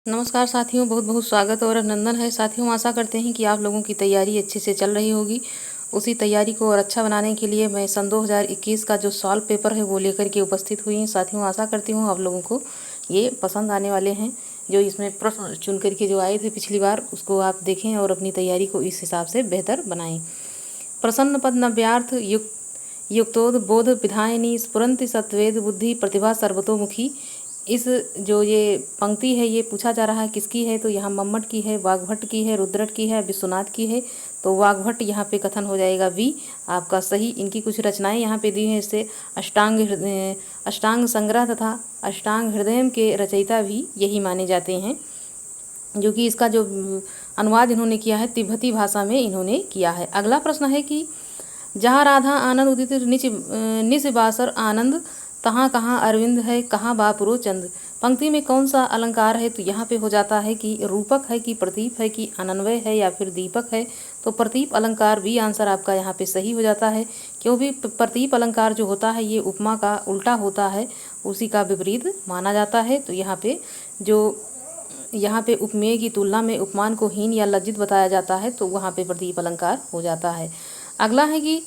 नमस्कार साथियों, बहुत बहुत स्वागत और अभिनंदन है। साथियों, आशा करते हैं कि आप लोगों की तैयारी अच्छे से चल रही होगी। उसी तैयारी को और अच्छा बनाने के लिए मैं सन 2021 का जो सॉल्व पेपर है वो लेकर के उपस्थित हुई हूँ। साथियों, आशा करती हूँ आप लोगों को ये पसंद आने वाले हैं। जो इसमें प्रश्न चुन करके जो आए थे पिछली बार, उसको आप देखें और अपनी तैयारी को इस हिसाब से बेहतर बनाएं। प्रसन्न पद नव्यार्थ युक्तोद्बोध विधायिनी स्फुरन्ति सत्वेद बुद्धि प्रतिभा सर्वतोमुखी। इस जो ये पंक्ति है ये पूछा जा रहा है किसकी है, तो यहाँ मम्मट की है, वाग्भट की है, रुद्रट की है, विश्वनाथ की है। तो वाग्भट यहाँ पे कथन हो जाएगा बी आपका सही। इनकी कुछ रचनाएं यहाँ पे दी हैं। इससे अष्टांग संग्रह तथा अष्टांग हृदय के रचयिता भी यही माने जाते हैं, जो कि इसका जो अनुवाद इन्होंने किया है तिब्बती भाषा में इन्होंने किया है। अगला प्रश्न है कि जहाँ राधा आनंद उदित निच बासर आनंद, तहाँ कहाँ अरविंद है, कहाँ बापुरो चंद। पंक्ति में कौन सा अलंकार है, तो यहाँ पे हो जाता है कि रूपक है कि प्रतीप है कि अनन्वय है या फिर दीपक है। तो प्रतीप अलंकार भी आंसर आपका यहाँ पे सही हो जाता है, क्योंकि प्रतीप अलंकार जो होता है ये उपमा का उल्टा होता है, उसी का विपरीत माना जाता है। तो यहाँ पे उपमेय की तुलना में उपमान को हीन या लज्जित बताया जाता है, तो वहाँ पे प्रतीप अलंकार हो जाता है। अगला है कि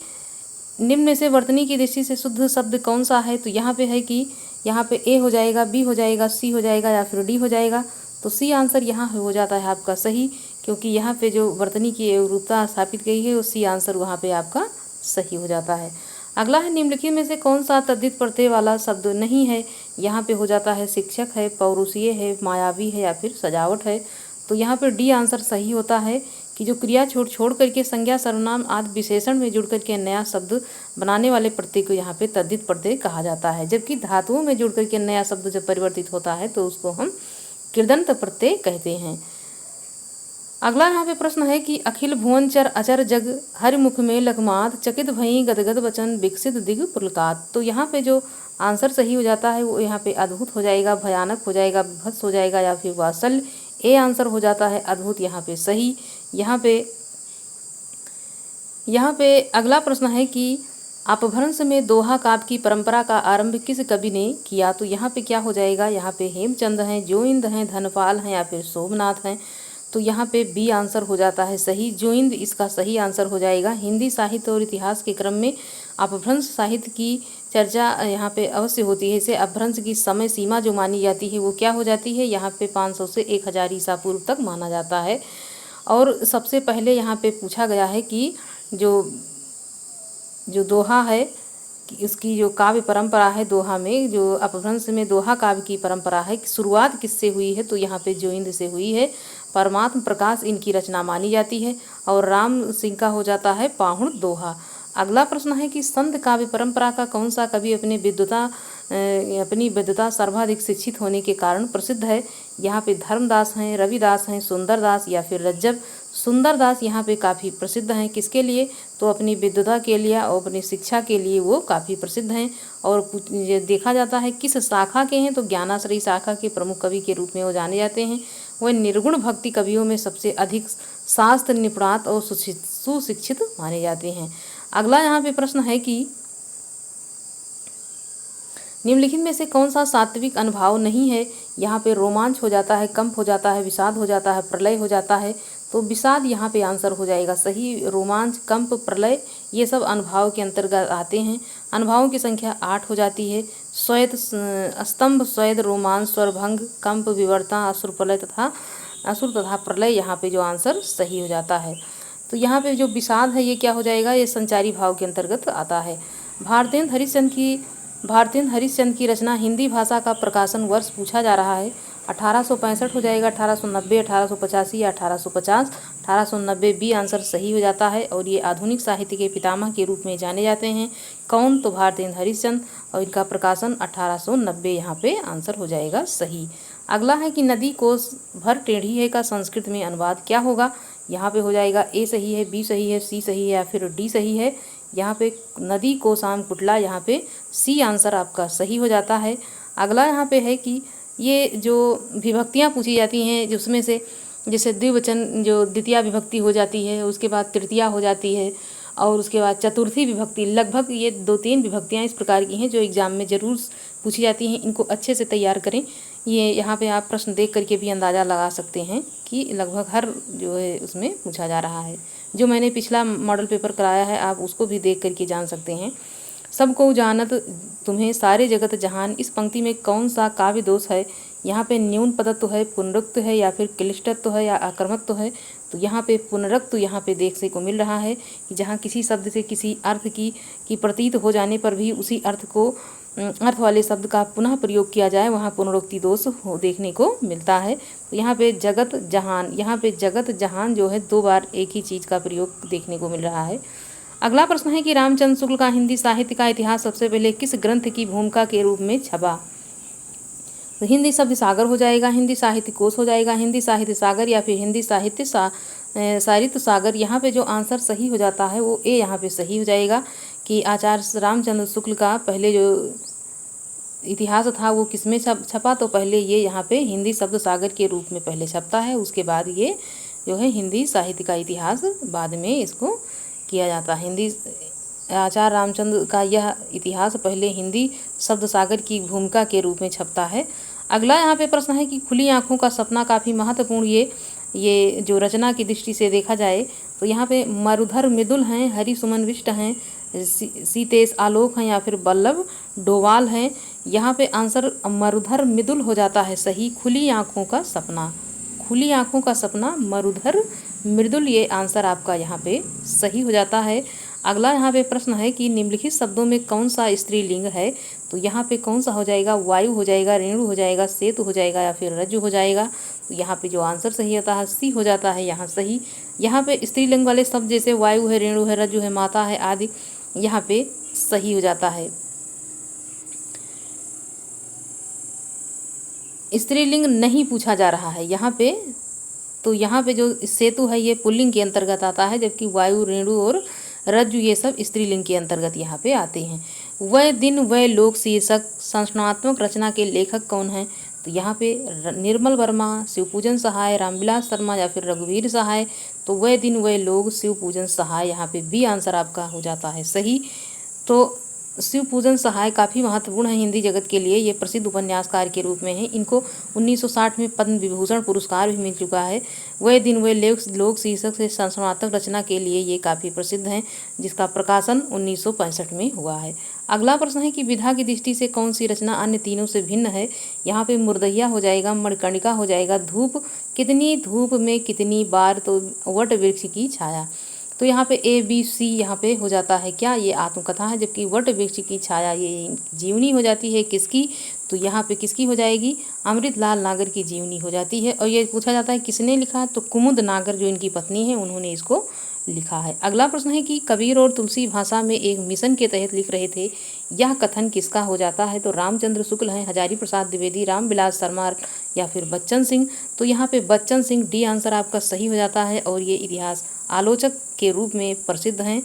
निम्न में से वर्तनी की दृष्टि से शुद्ध शब्द कौन सा है, तो यहाँ पे है कि यहाँ पे ए हो जाएगा, बी हो जाएगा, सी हो जाएगा या फिर डी हो जाएगा। तो सी आंसर यहाँ हो जाता है आपका सही, क्योंकि यहाँ पे जो वर्तनी की एकरूपता स्थापित गई है वो सी आंसर वहाँ पे आपका सही हो जाता है। अगला है निम्नलिखित में से कौन सा तद्धित प्रत्यय वाला शब्द नहीं है, यहाँ पे हो जाता है शिक्षक है, पौरुषीय है, मायावी है या फिर सजावट है। तो यहाँ पर डी आंसर सही होता है कि जो क्रिया छोड़ करके संज्ञा सर्वनाम आदि विशेषण में जुड़ करके नया शब्द बनाने वाले प्रत्यय को यहाँ पे तद्धित प्रत्यय कहा जाता है, जबकि धातुओं में जुड़ करके नया शब्द जब परिवर्तित होता है तो उसको हम कृदंत प्रत्यय कहते हैं। अगला यहाँ पे प्रश्न है कि अखिल भुवन चर अचर जग हर मुख में लखमात, चकित भई गदगद वचन विकसित दिग पुलकात। तो यहाँ पे जो आंसर सही हो जाता है वो यहाँ पे अद्भुत हो जाएगा, भयानक हो जाएगा, विभत्स हो जाएगा या फिर वात्सल्य। ए आंसर हो जाता है अद्भुत यहाँ पे सही। यहाँ पे अगला प्रश्न है कि अपभ्रंश में दोहा काव्य की परंपरा का आरंभ किस कवि ने किया, तो यहाँ पे क्या हो जाएगा, यहाँ पे हेमचंद हैं, जोइंद हैं, धनपाल हैं या फिर सोमनाथ हैं। तो यहाँ पे बी आंसर हो जाता है सही, जोइंद इसका सही आंसर हो जाएगा। हिंदी साहित्य और इतिहास के क्रम में अपभ्रंश साहित्य की चर्चा यहाँ पे अवश्य होती है। इसे अपभ्रंश की समय सीमा जो मानी जाती है वो क्या हो जाती है, यहाँ पे 500 से 1000 ईसा पूर्व तक माना जाता है। और सबसे पहले यहाँ पे पूछा गया है कि जो दोहा है कि इसकी जो काव्य परंपरा है, दोहा में जो अपभ्रंश में दोहा काव्य की परंपरा है कि शुरुआत किससे हुई है, तो यहाँ पे जोइंद से हुई है। परमात्म प्रकाश इनकी रचना मानी जाती है और राम सिंह का हो जाता है पाहुण दोहा। अगला प्रश्न है कि संत काव्य परंपरा का कौन सा कवि अपनी विद्वता सर्वाधिक शिक्षित होने के कारण प्रसिद्ध है। यहाँ पे धर्मदास हैं, रविदास हैं, सुंदरदास या फिर रज्जब। सुंदरदास यहाँ पे काफ़ी प्रसिद्ध हैं, किसके लिए, तो अपनी विद्वता के लिए और अपनी शिक्षा के लिए वो काफ़ी प्रसिद्ध हैं। और देखा जाता है किस शाखा के हैं, तो ज्ञानाश्रयी शाखा के प्रमुख कवि के रूप में वो जाने जाते हैं। वह निर्गुण भक्ति कवियों में सबसे अधिक शास्त्र निपुणात और सुशिक्षित माने जाते हैं। अगला यहाँ पे प्रश्न है कि निम्नलिखित में से कौन सा सात्विक अनुभाव नहीं है। यहाँ पे रोमांच हो जाता है, कंप हो जाता है, विषाद हो जाता है, प्रलय हो जाता है। तो विषाद यहाँ पे आंसर हो जाएगा सही। रोमांच, कंप, प्रलय ये सब अनुभाव के अंतर्गत आते हैं। अनुभावों की संख्या 8 हो जाती है। स्वेद स्तंभ, स्वेद, रोमांच, स्वरभंग, कंप, विवर्ता, असुर तथा प्रलय यहाँ पे जो आंसर सही हो जाता है। तो यहाँ पे जो विषाद है ये क्या हो जाएगा, ये संचारी भाव के अंतर्गत आता है। भारतेंद्र हरिश्चंद्र की रचना हिंदी भाषा का प्रकाशन वर्ष पूछा जा रहा है। 1865 हो जाएगा, 1890, 1885 या 1850। 1890 बी आंसर सही हो जाता है। और ये आधुनिक साहित्य के पितामह के रूप में जाने जाते हैं। कौन, तो भारतेंद्र हरिश्चंद्र, और इनका प्रकाशन 1890 यहाँ पे आंसर हो जाएगा सही। अगला है कि नदी कोस भर टेढ़ी है का संस्कृत में अनुवाद क्या होगा। यहाँ पे हो जाएगा ए सही है, बी सही है, सी सही है या फिर डी सही है। यहाँ पे नदी कोसाम कुटला, यहाँ पे सी आंसर आपका सही हो जाता है। अगला यहाँ पे है कि ये जो विभक्तियाँ पूछी जाती हैं जिसमें से जैसे द्विवचन जो द्वितीया विभक्ति हो जाती है, उसके बाद तृतीया हो जाती है और उसके बाद चतुर्थी विभक्ति, लगभग ये 2-3 विभक्तियाँ इस प्रकार की हैं जो एग्जाम में ज़रूर पूछी जाती हैं। इनको अच्छे से तैयार करें, ये यहाँ पे आप प्रश्न देख करके भी अंदाज़ा लगा सकते हैं कि लगभग हर जो है उसमें पूछा जा रहा है। जो मैंने पिछला मॉडल पेपर कराया है आप उसको भी देख करके जान सकते हैं। सबको जानत तुम्हें सारे जगत जहान, इस पंक्ति में कौन सा काव्य दोष है? यहाँ पे न्यून पदत्व है, पुनरुक्त है या फिर क्लिष्टत्व है या आक्रमकत्व है? तो यहाँ पे पुनरुक्त यहाँ पे देखने को मिल रहा है कि जहाँ किसी शब्द से किसी अर्थ की प्रतीत हो जाने पर भी उसी अर्थ वाले शब्द का पुनः प्रयोग किया जाए, वहाँ पुनरुक्ति दोष देखने को मिलता है। तो यहाँ पे जगत जहान, यहाँ पे जगत जहान जो है 2 बार एक ही चीज़ का प्रयोग देखने को मिल रहा है। अगला प्रश्न है कि रामचंद्र शुक्ल का हिंदी साहित्य का इतिहास सबसे पहले किस ग्रंथ की भूमिका के रूप में छपा? तो हिंदी शब्द सागर हो जाएगा, हिंदी साहित्य कोश हो जाएगा, हिंदी साहित्य सागर या फिर हिंदी साहित्य सारित्य सागर। यहाँ पे जो आंसर सही हो जाता है वो ए यहाँ पे सही हो जाएगा कि आचार्य रामचंद्र शुक्ल का पहले जो इतिहास था वो किसमें छपा? तो पहले ये यहाँ पे हिंदी शब्द सागर के रूप में पहले छपता है, उसके बाद ये जो है हिंदी साहित्य का इतिहास बाद में इसको किया जाता है। हिंदी आचार्य रामचंद्र का यह इतिहास पहले हिंदी शब्द सागर की भूमिका के रूप में छपता है। अगला यहाँ पे प्रश्न है कि खुली आँखों का सपना काफ़ी महत्वपूर्ण ये जो रचना की दृष्टि से देखा जाए तो यहाँ पे मरुधर मृदुल हैं, हरि सुमन विष्ट हैं, सीतेश आलोक हैं या फिर बल्लभ डोवाल हैं। यहाँ पे आंसर मरुधर मृदुल हो जाता है सही। खुली आँखों का सपना, खुली आँखों का सपना मरुधर मृदुल, ये आंसर आपका यहाँ पे सही हो जाता है। अगला यहाँ पे प्रश्न है कि निम्नलिखित शब्दों में कौन सा स्त्रीलिंग है? तो यहाँ पे कौन सा हो जाएगा? वायु हो जाएगा, रेणु हो जाएगा, सेतु हो जाएगा या फिर रज्जु हो जाएगा? तो यहाँ पे जो आंसर सही होता है सी हो जाता है यहाँ सही। यहाँ पे स्त्रीलिंग वाले शब्द जैसे वायु है, रेणु है, रज्जु है, माता है आदि यहाँ पे सही हो जाता है। स्त्रीलिंग नहीं पूछा जा रहा है यहाँ पे, तो यहाँ पे जो सेतु है ये पुल्लिंग के अंतर्गत आता है, जबकि वायु, रेणु और रज्जु ये सब स्त्रीलिंग के अंतर्गत यहाँ पे आते हैं। वह दिन वह लोक शीर्षक संरचनात्मक रचना के लेखक कौन हैं? तो यहाँ पे निर्मल वर्मा, शिवपूजन सहाय, रामविलास शर्मा या फिर रघुवीर सहाय। तो वह दिन वह लोग शिवपूजन सहाय, यहाँ पे बी आंसर आपका हो जाता है सही। तो शिवपूजन सहाय काफ़ी महत्वपूर्ण है हिंदी जगत के लिए। ये प्रसिद्ध उपन्यासकार के रूप में है। इनको 1960 में पद्म विभूषण पुरस्कार भी मिल चुका है। वह दिन वह लोक शीर्षक से संरचनात्मक रचना के लिए ये काफ़ी प्रसिद्ध हैं, जिसका प्रकाशन 1965 में हुआ है। अगला प्रश्न है कि विधा की दृष्टि से कौन सी रचना अन्य तीनों से भिन्न है? यहाँ पे मुर्दैया हो जाएगा, मणिकर्णिका हो जाएगा, धूप कितनी धूप में कितनी बार, तो वट वृक्ष की छाया। तो यहाँ पे ए बी सी यहाँ पे हो जाता है क्या? ये आत्मकथा है, जबकि वट वृक्ष की छाया ये जीवनी हो जाती है किसकी? तो यहाँ पे किसकी हो जाएगी? अमृतलाल नागर की जीवनी हो जाती है। और ये पूछा जाता है किसने लिखा? तो कुमुद नागर जो इनकी पत्नी है उन्होंने इसको लिखा है। अगला प्रश्न है कि कबीर और तुलसी भाषा में एक मिशन के तहत लिख रहे थे, यह कथन किसका हो जाता है? तो रामचंद्र शुक्ल हैं, हजारी प्रसाद द्विवेदी, रामविलास शर्मा या फिर बच्चन सिंह। तो यहाँ पे बच्चन सिंह डी आंसर आपका सही हो जाता है। और ये इतिहास आलोचक के रूप में प्रसिद्ध हैं,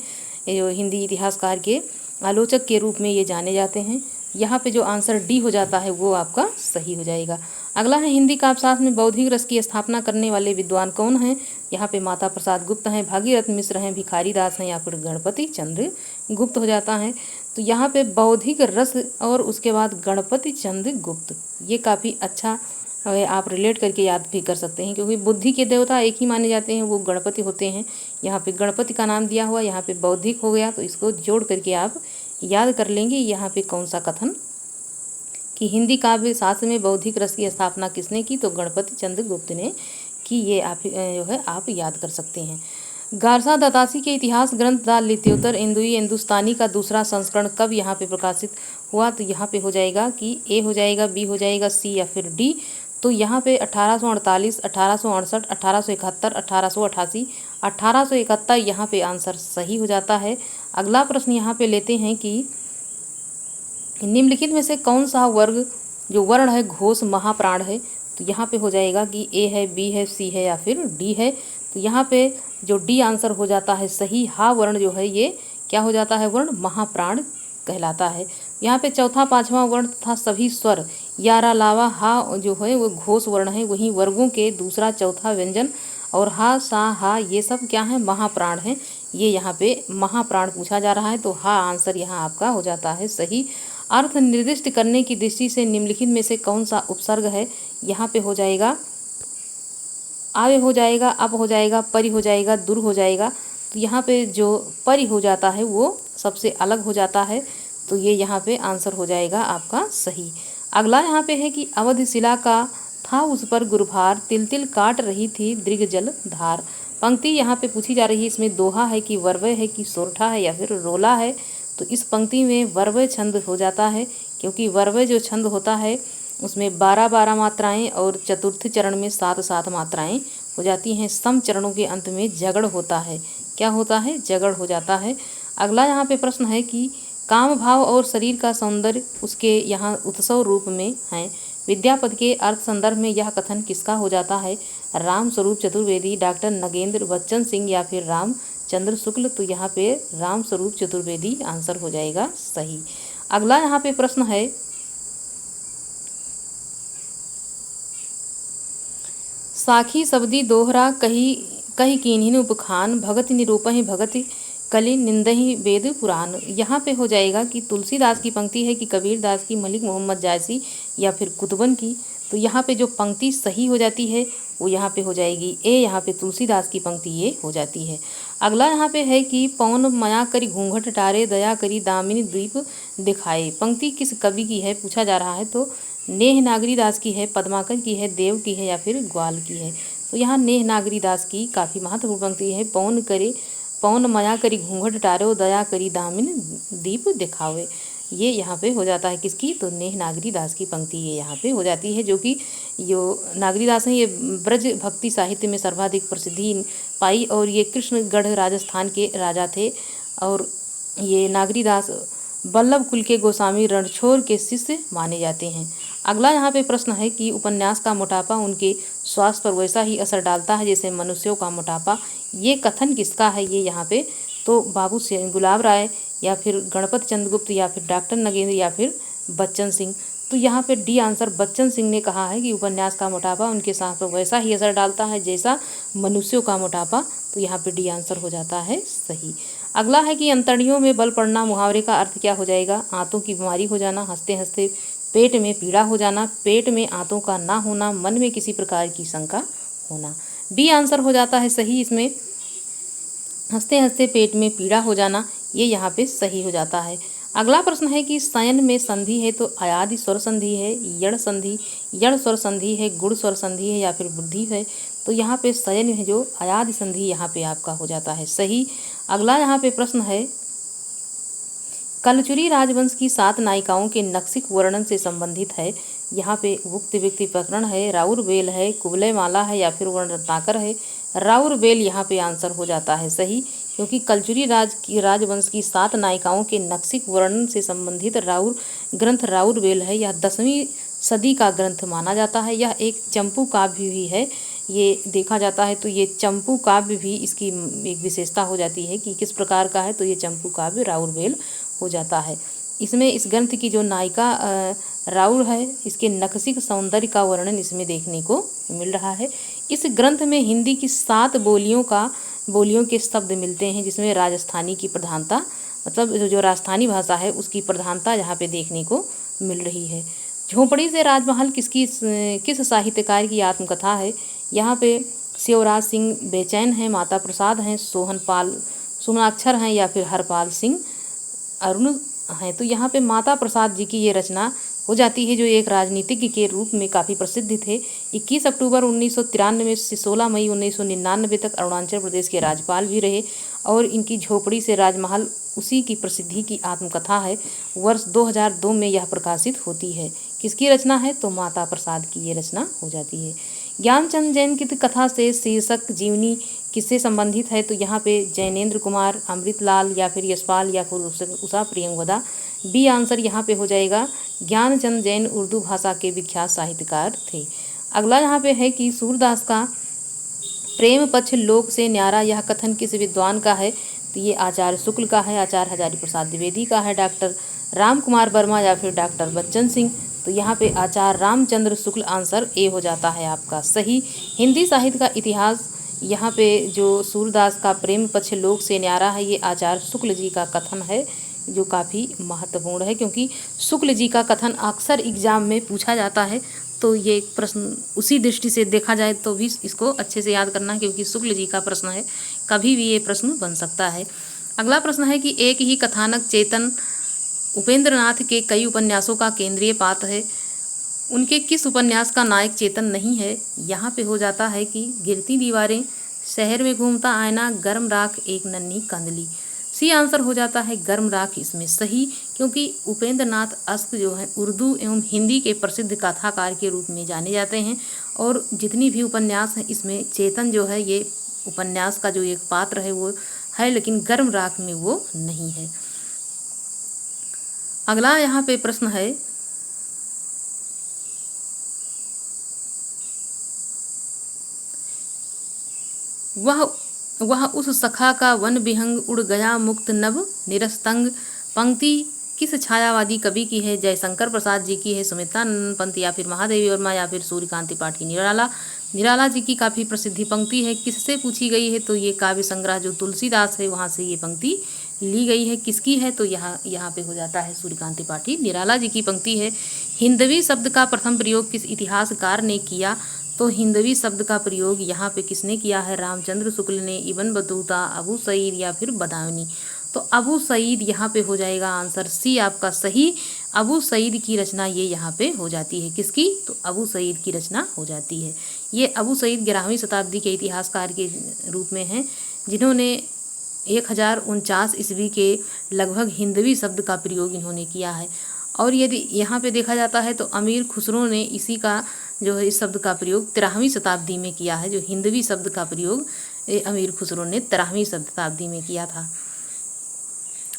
हिंदी इतिहासकार के आलोचक के रूप में ये जाने जाते हैं। यहाँ पे जो आंसर डी हो जाता है वो आपका सही हो जाएगा। अगला है हिंदी काव्यशास्त्र में बौद्धिक रस की स्थापना करने वाले विद्वान कौन हैं? यहाँ पे माता प्रसाद गुप्त हैं, भागीरथ मिश्र हैं, भिखारी दास हैं या फिर गणपति चंद्र गुप्त हो जाता है। तो यहाँ पे बौद्धिक रस और उसके बाद गणपति चंद्र गुप्त, ये काफ़ी अच्छा आप रिलेट करके याद भी कर सकते हैं, क्योंकि बुद्धि के देवता एक ही माने जाते हैं, वो गणपति होते हैं। यहाँ पे गणपति का नाम दिया हुआ, यहाँ पे बौद्धिक हो गया, तो इसको जोड़ करके आप याद कर लेंगे यहाँ पे कौन सा कथन कि हिंदी काव्य शास्त्र में बौद्धिक रस की स्थापना किसने की? तो गणपति चंद्र गुप्त ने की। ये आप जो है आप याद कर सकते हैं। गारसा दतासी के इतिहास ग्रंथ द लित्योत्तर हिंदुस्तानी का दूसरा संस्करण कब यहाँ पे प्रकाशित हुआ? तो यहाँ पे हो जाएगा कि ए हो जाएगा, बी हो जाएगा, सी या फिर डी। तो यहाँ पे 1848, 1868, 1871, 1888, 1871 यहाँ पे आंसर सही हो जाता है। अगला प्रश्न यहाँ पे लेते हैं कि निम्नलिखित में से कौन सा वर्ग जो वर्ण है घोष महाप्राण है? तो यहाँ पे हो जाएगा कि ए है, बी है, सी है या फिर डी है। तो यहाँ पे जो डी आंसर हो जाता है सही। हा वर्ण जो है ये क्या हो जाता है? वर्ण महाप्राण कहलाता है। यहाँ पे चौथा पांचवा वर्ण था सभी स्वर यार अलावा हा जो है वो घोष वर्ण है, वहीं वर्गों के दूसरा चौथा व्यंजन और हा सा हा ये सब क्या है? महाप्राण है। ये यहाँ पे महाप्राण पूछा जा रहा है, तो हा आंसर यहाँ आपका हो जाता है सही। अर्थ निर्दिष्ट करने की दृष्टि से निम्नलिखित में से कौन सा उपसर्ग है? यहाँ पे हो जाएगा आवे हो जाएगा, अप हो जाएगा, परि हो जाएगा, दुर हो जाएगा। तो यहाँ पे जो परि हो जाता है वो सबसे अलग हो जाता है, तो ये यहाँ पे आंसर हो जाएगा आपका सही। अगला यहाँ पे है कि अवध शिला का था उस पर गुरुभार, तिल तिल काट रही थी दृग जल धार। पंक्ति यहाँ पे पूछी जा रही है, इसमें दोहा है कि वर्वय है कि सोरठा है या फिर रोला है। तो इस पंक्ति में वर्वय छंद हो जाता है, क्योंकि वर्वय जो छंद होता है उसमें 12-12 मात्राएं और चतुर्थ चरण में 7-7 मात्राएं हो जाती हैं। सम चरणों के अंत में जगड़ होता है। क्या होता है? जगड़ हो जाता है। अगला यहाँ पे प्रश्न है कि काम भाव और शरीर का सौंदर्य उसके यहाँ उत्सव रूप में है। विद्यापति के अर्थ संदर्भ में यह कथन किसका हो जाता है? राम स्वरूप चतुर्वेदी, डॉक्टर नगेंद्र बच्चन सिंह या फिर रामचंद्र शुक्ल। तो यहाँ पे राम स्वरूप चतुर्वेदी आंसर हो जाएगा सही। अगला यहाँ पे प्रश्न है, साखी शब्दी दोहरा कही कही कीन्हिन उपखान, भगति निरूपहि भगति कलि निंदहि वेद पुराण। यहाँ पे हो जाएगा कि तुलसीदास की पंक्ति है कि कबीरदास की, मलिक मोहम्मद जायसी या फिर कुतुबन की। तो यहाँ पे जो पंक्ति सही हो जाती है वो यहाँ पे हो जाएगी ए। यहाँ पे तुलसीदास की पंक्ति ये हो जाती है। अगला यहाँ पे है कि पवन मया करी घूंघट टारे, दया करी दामिनी द्वीप दिखाए। पंक्ति किस कवि की है पूछा जा रहा है, तो नेह नागरी दास की है, पद्माकर की है, देव की है या फिर ग्वाल की है। तो यहाँ नेह नागरी दास की काफ़ी महत्वपूर्ण पंक्ति है, पवन मया करी घूंघट टारो, दया करी दामिन दीप दिखावे। ये यहाँ पे हो जाता है किसकी? तो नेह नागरी दास की पंक्ति ये यहाँ पे हो जाती है, जो कि जो नागरी दास हैं ये ब्रज भक्ति साहित्य में सर्वाधिक प्रसिद्धि पाई और ये कृष्णगढ़ राजस्थान के राजा थे। और ये नागरी दास वल्लभ कुल के गोस्वामी रणछोड़ के शिष्य माने जाते हैं। अगला यहाँ पे प्रश्न है कि उपन्यास का मोटापा उनके स्वास्थ्य पर वैसा ही असर डालता है जैसे मनुष्यों का मोटापा। ये कथन किसका है? ये यहाँ पे तो बाबू गुलाब राय या फिर गणपत चंद्रगुप्त या फिर डॉक्टर नगेंद्र या फिर बच्चन सिंह। तो यहाँ पे डी आंसर बच्चन सिंह ने कहा है कि उपन्यास का मोटापा उनके स्वास्थ्य पर वैसा ही असर डालता है जैसा मनुष्यों का मोटापा। तो यहाँ पे डी आंसर हो जाता है सही। अगला है कि अंतड़ियों में बल पड़ना, मुहावरे का अर्थ क्या हो जाएगा? आंतों की बीमारी हो जाना, हंसते हंसते पेट में पीड़ा हो जाना, पेट में आंतों का ना होना, मन में किसी प्रकार की शंका होना। बी आंसर हो जाता है सही इसमें, हंसते हंसते पेट में पीड़ा हो जाना, ये यहाँ पे सही हो जाता है। अगला प्रश्न है कि शयन में संधि है तो अयादि स्वर संधि है, यड़ स्वर संधि है, गुण स्वर संधि है या फिर बुद्धि है। तो यहाँ पे शयन है जो अयादि संधि यहाँ पे आपका हो जाता है सही। अगला यहाँ पे प्रश्न है, कलचुरी राजवंश की 7 नायिकाओं के नक्सिक वर्णन से संबंधित है। यहाँ पे उक्त व्यक्ति प्रकरण है, राउर बेल है, कुबलय माला है या फिर वर्णनाकर है। राउर बेल यहाँ पे आंसर हो जाता है सही, क्योंकि कलचुरी राजवंश की 7 नायिकाओं के नक्सिक वर्णन से संबंधित ग्रंथ राउर बेल है। यह 10वीं सदी का ग्रंथ माना जाता है। यह एक चंपू काव्य भी है, ये देखा जाता है। तो ये चंपू काव्य भी इसकी एक विशेषता हो जाती है कि किस प्रकार का है, तो ये चंपू काव्य राउर बेल हो जाता है। इसमें इस ग्रंथ की जो नायिका राउर है, इसके नक्सिक सौंदर्य का वर्णन इसमें देखने को मिल रहा है। इस ग्रंथ में हिंदी की 7 बोलियों के शब्द मिलते हैं, जिसमें राजस्थानी की प्रधानता, मतलब जो राजस्थानी भाषा है उसकी प्रधानता यहाँ पे देखने को मिल रही है। झोंपड़ी से राजमहल किस साहित्यकार की आत्मकथा है? यहाँ पे शिवराज सिंह बेचैन हैं, माता प्रसाद हैं, सोहनपाल सुमनाक्षर हैं या फिर हरपाल सिंह अरुण हैं। तो यहाँ पे माता प्रसाद जी की ये रचना हो जाती है, जो एक राजनीतिज्ञ के रूप में काफ़ी प्रसिद्ध थे। 21 अक्टूबर 1993 से 16 मई 1999 तक अरुणाचल प्रदेश के राज्यपाल भी रहे और इनकी झोपड़ी से राजमहल उसी की प्रसिद्धि की आत्मकथा है। वर्ष 2002 में यह प्रकाशित होती है। किसकी रचना है? तो माता प्रसाद की ये रचना हो जाती है। ज्ञानचंद जैन की कथा से शीर्षक जीवनी किससे संबंधित है? तो यहाँ पे जैनेन्द्र कुमार, अमृतलाल या फिर यशपाल या फिर उषा प्रियंवदा। बी आंसर यहाँ पे हो जाएगा, ज्ञानचंद जैन उर्दू भाषा के विख्यात साहित्यकार थे। अगला यहाँ पे है कि सूरदास का प्रेम पक्ष लोक से न्यारा, यह कथन किस विद्वान का है? तो ये आचार्य शुक्ल का है, आचार्य हजारी प्रसाद द्विवेदी का है, डॉक्टर राम कुमार वर्मा या फिर डॉक्टर बच्चन सिंह। तो यहाँ पे आचार्य रामचंद्र शुक्ल आंसर ए हो जाता है आपका सही। हिंदी साहित्य का इतिहास, यहाँ पे जो सूरदास का प्रेम पक्ष लोक से न्यारा है, ये आचार्य शुक्ल जी का कथन है। जो काफ़ी महत्वपूर्ण है, क्योंकि शुक्ल जी का कथन अक्सर एग्जाम में पूछा जाता है। तो ये एक प्रश्न उसी दृष्टि से देखा जाए तो भी इसको अच्छे से याद करना, क्योंकि शुक्ल जी का प्रश्न है, कभी भी ये प्रश्न बन सकता है। अगला प्रश्न है कि एक ही कथानक चेतन उपेंद्र नाथ के कई उपन्यासों का केंद्रीय पात्र है, उनके किस उपन्यास का नायक चेतन नहीं है? यहाँ पे हो जाता है कि गिरती दीवारें, शहर में घूमता आईना, गर्म राख, एक नन्ही कंदली। सी आंसर हो जाता है गर्म राख इसमें सही, क्योंकि उपेंद्र नाथ अस्त जो है उर्दू एवं हिंदी के प्रसिद्ध कथाकार के रूप में जाने जाते हैं, और जितनी भी उपन्यास हैं इसमें चेतन जो है ये उपन्यास का जो एक पात्र है वो है, लेकिन गर्म राख में वो नहीं है। अगला यहाँ पे प्रश्न है, वह उस सखा का वन विहंग उड़ गया मुक्त नभ निरस्तंग। पंक्ति किस छायावादी कवि की है? जयशंकर प्रसाद जी की है, सुमित्रानंद पंत, या फिर महादेवी वर्मा, या फिर सूर्यकांत त्रिपाठी निराला। निराला जी की काफ़ी प्रसिद्धि पंक्ति है। किससे पूछी गई है? तो ये काव्य संग्रह जो तुलसीदास है वहाँ से ये पंक्ति ली गई है। किसकी है? तो यहाँ पे हो जाता है सूर्यकांत त्रिपाठी निराला जी की पंक्ति है। हिंदवी शब्द का प्रथम प्रयोग किस इतिहासकार ने किया? तो हिंदवी शब्द का प्रयोग यहाँ पे किसने किया है? रामचंद्र शुक्ल ने, इब्न बतूता, अबू सईद, या फिर बदायूनी। तो अबू सईद यहाँ पे हो जाएगा आंसर सी आपका सही। अबू सईद की रचना ये यहाँ पे हो जाती है। किसकी? तो अबू सईद की रचना हो जाती है। ये अबू सईद 11वीं शताब्दी के इतिहासकार के रूप में हैं, जिन्होंने 1049 ईस्वी के लगभग हिंदवी शब्द का प्रयोग इन्होंने किया है। और यदि यहाँ पे देखा जाता है तो अमीर खुसरो ने इसी का जो है इस शब्द का प्रयोग 13वीं शताब्दी में किया है। जो हिंदवी शब्द का प्रयोग अमीर खुसरो ने 13वीं शताब्दी में किया था।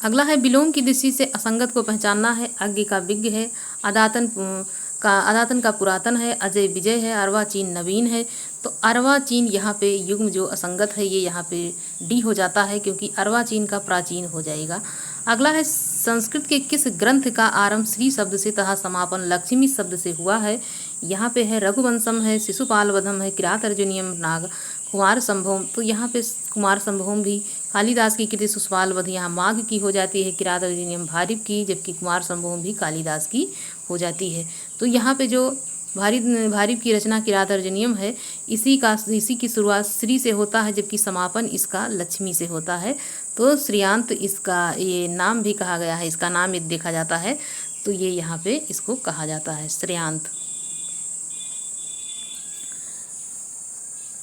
अगला है विलोम की दृष्टि से असंगत को पहचानना है। अज्ञ का विज्ञ है, अदातन का पुरातन है, अजय विजय है, अर्वाचीन नवीन है। तो अर्वाचीन यहाँ पे युग्म जो असंगत है ये यहाँ पे डी हो जाता है, क्योंकि अर्वाचीन का प्राचीन हो जाएगा। अगला है संस्कृत के किस ग्रंथ का आरंभ श्री शब्द से तथा समापन लक्ष्मी शब्द से हुआ है? यहाँ पे है रघुवंशम है, शिशुपाल वधम है, किरात अर्जुनियम, नाग कुमार संभवम। तो यहाँ पे कुमार संभवम भी कालिदास की कृति, शिशुपाल वध यहाँ माघ की हो जाती है, किरात अर्जुनियम भारिप की, जबकि कुमार संभवम भी कालिदास की हो जाती है। तो यहाँ पे जो भारिप की रचना किरात अर्जुनियम है इसी की शुरुआत श्री से होता है, जबकि समापन इसका लक्ष्मी से होता है। तो श्रेयांत इसका ये नाम भी कहा गया है, इसका नाम यदि देखा जाता है तो ये यहाँ पे इसको कहा जाता है श्रेयांत।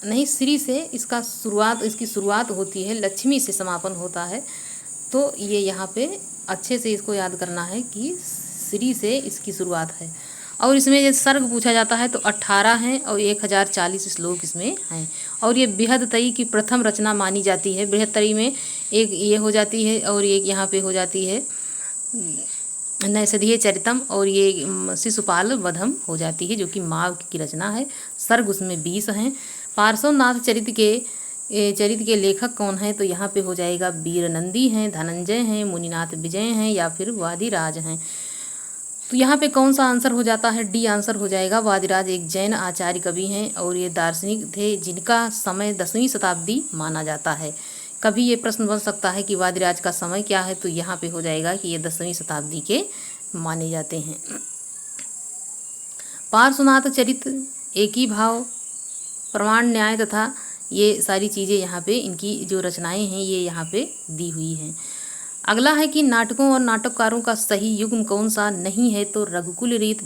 नहीं, श्री से इसकी शुरुआत होती है, लक्ष्मी से समापन होता है। तो ये यहाँ पे अच्छे से इसको याद करना है कि श्री से इसकी शुरुआत है। और इसमें ये सर्ग पूछा जाता है तो 18 हैं और 1040 श्लोक इसमें हैं। और ये बृहदतई की प्रथम रचना मानी जाती है। बृहदतई में एक ये हो जाती है और एक यहाँ पे हो जाती है नैषधीय चरितम, और ये शिशुपाल वधम हो जाती है, जो कि माघ की रचना है। सर्ग उसमें 20 हैं। पार्श्वनाथ चरित के लेखक कौन हैं? तो यहाँ पे हो जाएगा वीरनंदी हैं, धनंजय हैं, मुनिनाथ विजय हैं, या फिर वादिराज हैं। तो यहाँ पे कौन सा आंसर हो जाता है? डी आंसर हो जाएगा। वादिराज एक जैन आचार्य कवि हैं और ये दार्शनिक थे जिनका समय 10वीं शताब्दी माना जाता है। कभी ये प्रश्न बन सकता है कि वादिराज का समय क्या है? तो यहाँ पे हो जाएगा कि ये 10वीं शताब्दी के माने जाते हैं। पार्श्वनाथ चरित, एक ही भाव, प्रमाण न्याय तथा ये सारी चीज़ें यहाँ पे इनकी जो रचनाएं हैं ये यहाँ पे दी हुई हैं। अगला है कि नाटकों और नाटककारों का सही युग्म कौन सा नहीं है? तो रघुकुल रीत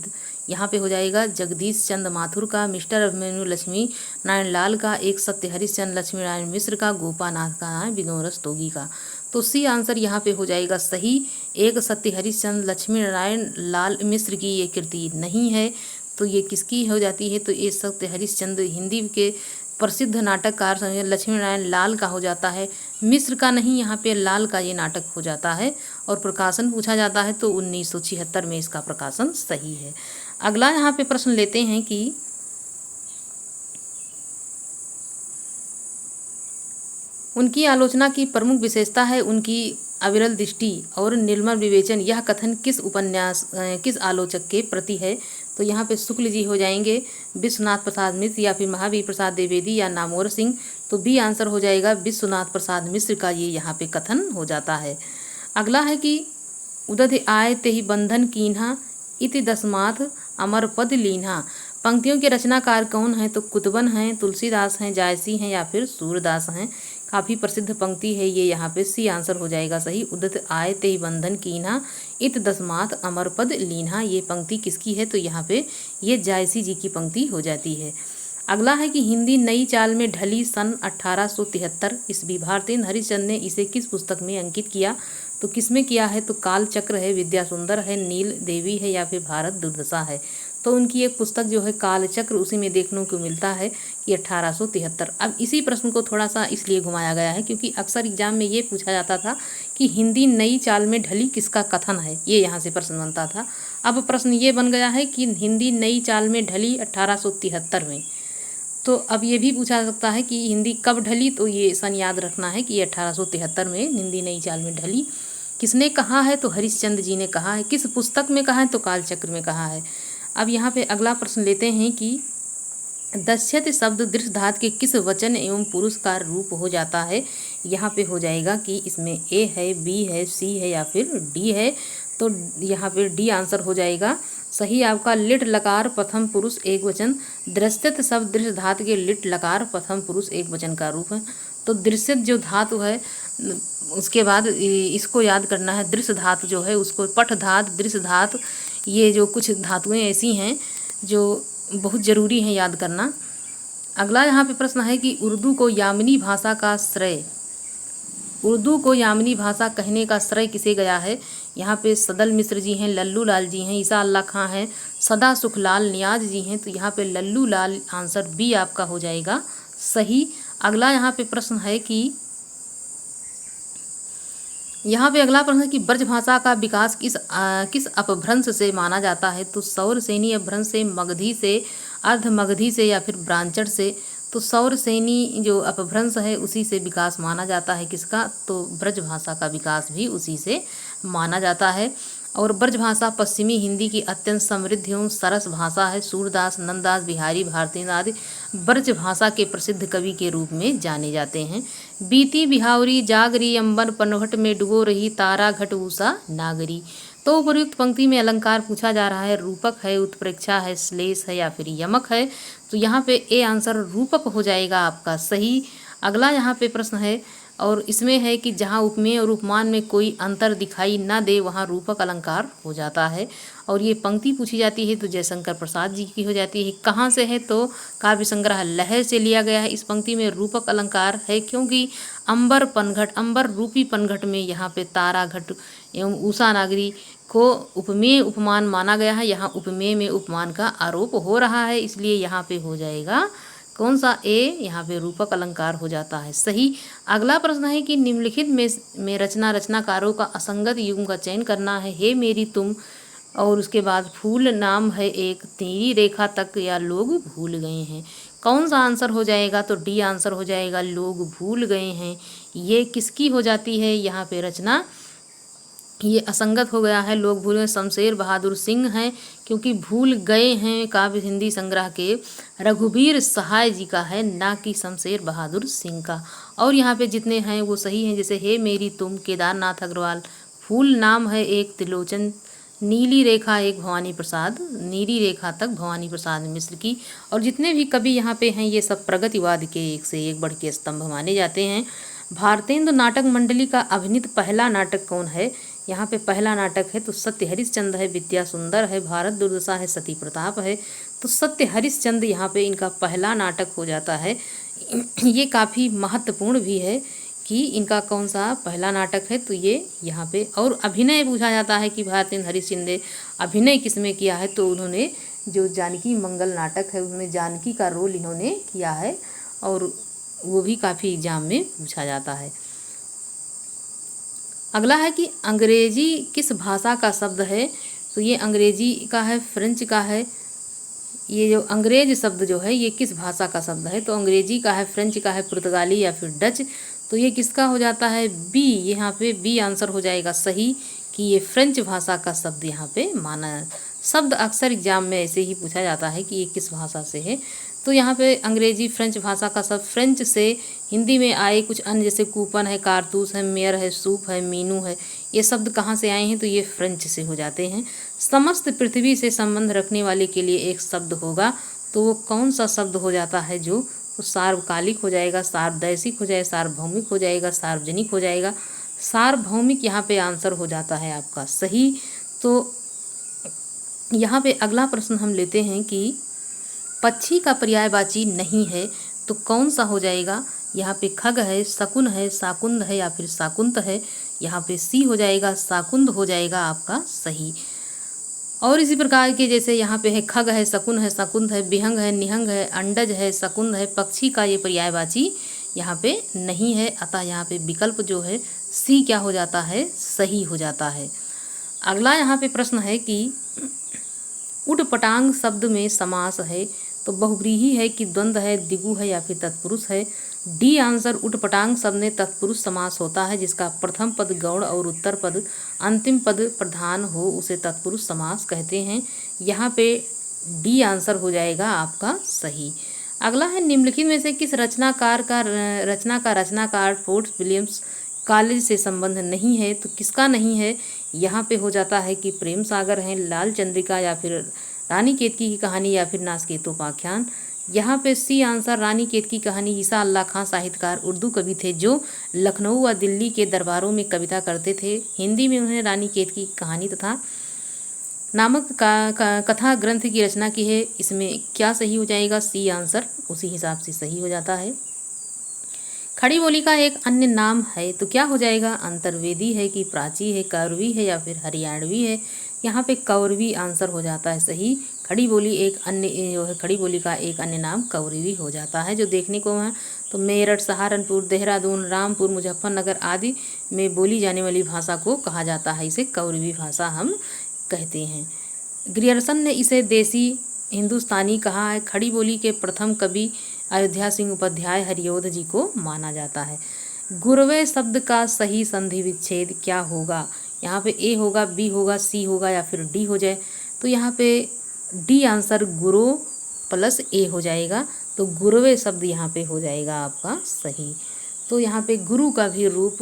यहाँ पे हो जाएगा जगदीश चंद्र माथुर का, मिस्टर अभिमन्यु लक्ष्मी नारायण लाल का, एक सत्य हरिश्चंद्र लक्ष्मी नारायण मिश्र का, गोपानाथ का, विनोरस तोगी का। तो सी आंसर यहाँ पे हो जाएगा सही। एक सत्य हरिश्चंद्र लक्ष्मी नारायण लाल मिश्र की ये कृति नहीं है। तो ये किसकी हो जाती है? तो ये सत्य हरिश्चंद्र हिंदी के प्रसिद्ध नाटककार लक्ष्मी नारायण लाल का हो जाता है, मिश्र का नहीं, यहाँ पे लाल का ये नाटक हो जाता है। और प्रकाशन पूछा जाता है तो 1976 में इसका प्रकाशन सही है। अगला यहाँ पे प्रश्न लेते हैं कि उनकी आलोचना की प्रमुख विशेषता है उनकी अविरल दृष्टि और निर्मल विवेचन। यह कथन किस आलोचक के प्रति है? तो यहाँ पे शुक्ल जी हो जाएंगे, विश्वनाथ प्रसाद मिश्र, या फिर महावीर प्रसाद द्विवेदी, या नामोर सिंह। तो बी आंसर हो जाएगा विश्वनाथ प्रसाद मिश्र का ये यहाँ पे कथन हो जाता है। अगला है कि उदध आय तेहि बंधन कीन्हा, इति दसमाथ अमर पद लीन्हा। पंक्तियों के रचनाकार कौन हैं? तो कुतबन हैं, तुलसीदास हैं, जायसी हैं या फिर सूरदास हैं। काफ़ी प्रसिद्ध पंक्ति है ये, यहाँ पे सी आंसर हो जाएगा सही। उदत आय तेहि बंधन कीन्हा, इत दसमाथ अमर पद लीन्हा। ये पंक्ति किसकी है? तो यहाँ पे ये जायसी जी की पंक्ति हो जाती है। अगला है कि हिंदी नई चाल में ढली सन 1873 ईस्वी। भारतेंदु हरिश्चंद्र ने इसे किस पुस्तक में अंकित किया? तो किसमें किया है? तो काल चक्र है, विद्या सुंदर है, नील देवी है या फिर भारत दुर्दशा है। तो उनकी एक पुस्तक जो है काल चक्र, उसी में देखने को मिलता है कि 1873। अब इसी प्रश्न को थोड़ा सा इसलिए घुमाया गया है क्योंकि अक्सर एग्जाम में ये पूछा जाता था कि हिंदी नई चाल में ढली किसका कथन है, ये यहाँ से प्रश्न बनता था। अब प्रश्न ये बन गया है कि हिंदी नई चाल में ढली 1873 में। तो अब ये भी पूछा जा सकता है कि हिंदी कब ढली, तो ये सन याद रखना है कि 1873 में हिंदी नई चाल में ढली। किसने कहा है? तो हरिश्चंद्र जी ने कहा है। किस पुस्तक में कहा है? तो कालचक्र में कहा है। अब यहाँ पे अगला प्रश्न लेते हैं कि दस्यत शब्द दृश्य धातु के किस वचन एवं पुरुष का रूप हो जाता है? यहाँ पे हो जाएगा कि इसमें ए है, बी है, सी है या फिर डी है। तो यहाँ पे डी आंसर हो जाएगा सही आपका। लिट लकार प्रथम पुरुष एक वचन। दृश्यत शब्द दृश्य धातु के लिट लकार प्रथम पुरुष एक वचन का रूप है। तो दृश्यत जो धातु है, उसके बाद इसको याद करना है। दृश्य धातु जो है उसको पठ धातु, दृश्य धातु, ये जो कुछ धातुएं ऐसी हैं जो बहुत ज़रूरी हैं याद करना। अगला यहाँ पे प्रश्न है कि उर्दू को यामिनी भाषा का श्रेय, उर्दू को यामिनी भाषा कहने का श्रेय किसे गया है? यहाँ पे सदल मिश्र जी हैं, लल्लू लाल जी हैं, ईसा अल्लाह खां हैं, सदा सुखलाल नियाज जी हैं। तो यहाँ पे लल्लू लाल आंसर बी आपका हो जाएगा सही। अगला यहाँ पे प्रश्न है कि यहाँ पे अगला प्रश्न है कि ब्रजभाषा का विकास किस अपभ्रंश से माना जाता है? तो सौरसेनी अपभ्रंश से, मगधी से, अर्ध मगधी से या फिर ब्रांचड़ से। तो सौरसेनी जो अपभ्रंश है उसी से विकास माना जाता है किसका? तो ब्रजभाषा का विकास भी उसी से माना जाता है। और ब्रजभाषा पश्चिमी हिंदी की अत्यंत समृद्ध एवं सरस भाषा है। सूरदास, नंददास, बिहारी, भारतेंदु आदि ब्रजभाषा के प्रसिद्ध कवि के रूप में जाने जाते हैं। बीती बिहावरी जागरी, अंबर पनघट में डुबो रही, तारा घट उषा नागरी। तो उपयुक्त पंक्ति में अलंकार पूछा जा रहा है। रूपक है, उत्प्रेक्षा है, श्लेष है या फिर यमक है। तो यहाँ पे ए आंसर रूपक हो जाएगा आपका सही। अगला यहाँ पे प्रश्न है और इसमें है कि जहाँ उपमेय और उपमान में कोई अंतर दिखाई न दे वहाँ रूपक अलंकार हो जाता है। और ये पंक्ति पूछी जाती है तो जयशंकर प्रसाद जी की हो जाती है। कहाँ से है? तो काव्य संग्रह लहर से लिया गया है। इस पंक्ति में रूपक अलंकार है क्योंकि अंबर पनघट, अंबर रूपी पनघट में यहाँ पे तारा घट एवं उषा नागरी को उपमेय उपमान माना गया है। यहाँ उपमेय में उपमान का आरोप हो रहा है, इसलिए यहाँ पे हो जाएगा कौन सा? ए। यहाँ पे रूपक अलंकार हो जाता है सही। अगला प्रश्न है कि निम्नलिखित में रचनाकारों का असंगत युग्म का चयन करना है। हे मेरी तुम, और उसके बाद फूल नाम है एक, तेरी रेखा तक या लोग भूल गए हैं। कौन सा आंसर हो जाएगा? तो डी आंसर हो जाएगा, लोग भूल गए हैं। ये किसकी हो जाती है? यहाँ पे रचना ये असंगत हो गया है। लोग भूल गए शमशेर बहादुर सिंह हैं क्योंकि भूल गए हैं काव्य हिंदी संग्रह के रघुवीर सहाय जी का है, ना कि शमशेर बहादुर सिंह का। और यहाँ पे जितने हैं वो सही हैं, जैसे हे मेरी तुम केदारनाथ अग्रवाल, फूल नाम है एक त्रिलोचन, नीली रेखा एक भवानी प्रसाद, नीली रेखा तक भवानी प्रसाद मिश्र की। और जितने भी कवि यहाँ पे हैं ये सब प्रगतिवाद के एक से एक बढ़ के स्तंभ माने जाते हैं। भारतेंदु नाटक मंडली का अभिनीत पहला नाटक कौन है? यहाँ पे पहला नाटक है तो सत्य हरिश्चंद्र है, विद्या सुंदर है, भारत दुर्दशा है, सती प्रताप है। तो सत्य हरिश्चंद्र यहाँ पे इनका पहला नाटक हो जाता है। ये काफ़ी महत्वपूर्ण भी है कि इनका कौन सा पहला नाटक है, तो ये यहाँ पे। और अभिनय पूछा जाता है कि भारतेंदु हरिश्चंद्र ने अभिनय किसमें किया है, तो उन्होंने जो जानकी मंगल नाटक है उसमें जानकी का रोल इन्होंने किया है, और वो भी काफ़ी एग्जाम में पूछा जाता है। अगला है कि अंग्रेजी किस भाषा का शब्द है? तो ये अंग्रेजी का है, फ्रेंच का है। ये जो अंग्रेज शब्द जो है ये किस भाषा का शब्द है? तो अंग्रेजी का है, फ्रेंच का है, पुर्तगाली या फिर डच। तो ये किसका हो जाता है? बी। यहाँ पे बी आंसर हो जाएगा सही कि ये फ्रेंच भाषा का शब्द यहाँ पे माना। शब्द अक्सर एग्जाम में ऐसे ही पूछा जाता है कि ये किस भाषा से है। तो यहाँ पे अंग्रेजी फ्रेंच भाषा का शब्द फ्रेंच से हिंदी में आए कुछ अन्य जैसे कूपन है, कारतूस है, मेयर है, सूप है, मीनू है, ये शब्द कहाँ से आए हैं तो ये फ्रेंच से हो जाते हैं। समस्त पृथ्वी से संबंध रखने वाले के लिए एक शब्द होगा, तो वो कौन सा शब्द हो जाता है जो तो सार्वकालिक हो जाएगा, सार्वदैशिक हो जाएगा, सार्वभौमिक हो जाएगा, सार्वजनिक हो जाएगा। सार्वभौमिक यहाँ पे आंसर हो जाता है आपका सही। तो यहाँ पे अगला प्रश्न हम लेते हैं कि पक्षी का पर्यायवाची नहीं है तो कौन सा हो जाएगा। यहाँ पे खग है, शकुन है, शाकुंद है या फिर शाकुंत है। यहाँ पे सी हो जाएगा, शाकुंद हो जाएगा आपका सही। और इसी प्रकार के जैसे यहाँ पे है खग है, शकुन है, शाकुंद है, विहंग है, निहंग है, अंडज है, शकुंद है। पक्षी का ये पर्यायवाची यहाँ पे नहीं है, अतः यहाँ पे विकल्प जो है सी क्या हो जाता है, सही हो जाता है। अगला यहाँ पे प्रश्न है कि उटपटांग शब्द में समास है तो बहुव्रीहि है कि द्वंद्व है, द्विगु है या फिर तत्पुरुष है। डी आंसर उटपटांग शब्द में तत्पुरुष समास होता है, जिसका प्रथम पद गौण और उत्तर पद अंतिम पद प्रधान हो उसे तत्पुरुष समास कहते हैं। यहाँ पे डी आंसर हो जाएगा आपका सही। अगला है निम्नलिखित में से किस रचनाकार फोर्ट विलियम्स कॉलेज से संबंध नहीं है तो किसका नहीं है। यहाँ पे हो जाता है कि प्रेम सागर है, लाल चंद्रिका या फिर रानी केतकी की कहानी या फिर नासकेतोपाख्यान। यहाँ पे सी आंसर रानी केतकी कहानी। ईसा अल्लाह खां साहित्यकार उर्दू कवि थे जो लखनऊ व दिल्ली के दरबारों में कविता करते थे। हिंदी में उन्होंने रानी केतकी की कहानी तथा नामक कथा ग्रंथ की रचना की है। इसमें क्या सही हो जाएगा, सी आंसर उसी हिसाब से सही हो जाता है। खड़ी बोली का एक अन्य नाम है तो क्या हो जाएगा, अंतर्वेदी है कि प्राची है, कौरवी है या फिर हरियाणवी है। यहाँ पे कौरवी आंसर हो जाता है सही। खड़ी बोली एक अन्य जो है खड़ी बोली का एक अन्य नाम कौरवी हो जाता है, जो देखने को है तो मेरठ, सहारनपुर, देहरादून, रामपुर, मुजफ्फरनगर आदि में बोली जाने वाली भाषा को कहा जाता है, इसे कौरवी भाषा हम कहते हैं। ग्रियर्सन ने इसे देसी हिंदुस्तानी कहा है। खड़ी बोली के प्रथम कवि अयोध्या सिंह उपाध्याय हरियोध जी को माना जाता है। गुरवे शब्द का सही संधि विच्छेद क्या होगा। यहाँ पे ए होगा, बी होगा, सी होगा या फिर डी हो जाए तो यहाँ पे डी आंसर गुरो प्लस ए हो जाएगा, तो गुरवे शब्द यहाँ पे हो जाएगा आपका सही। तो यहाँ पे गुरु का भी रूप,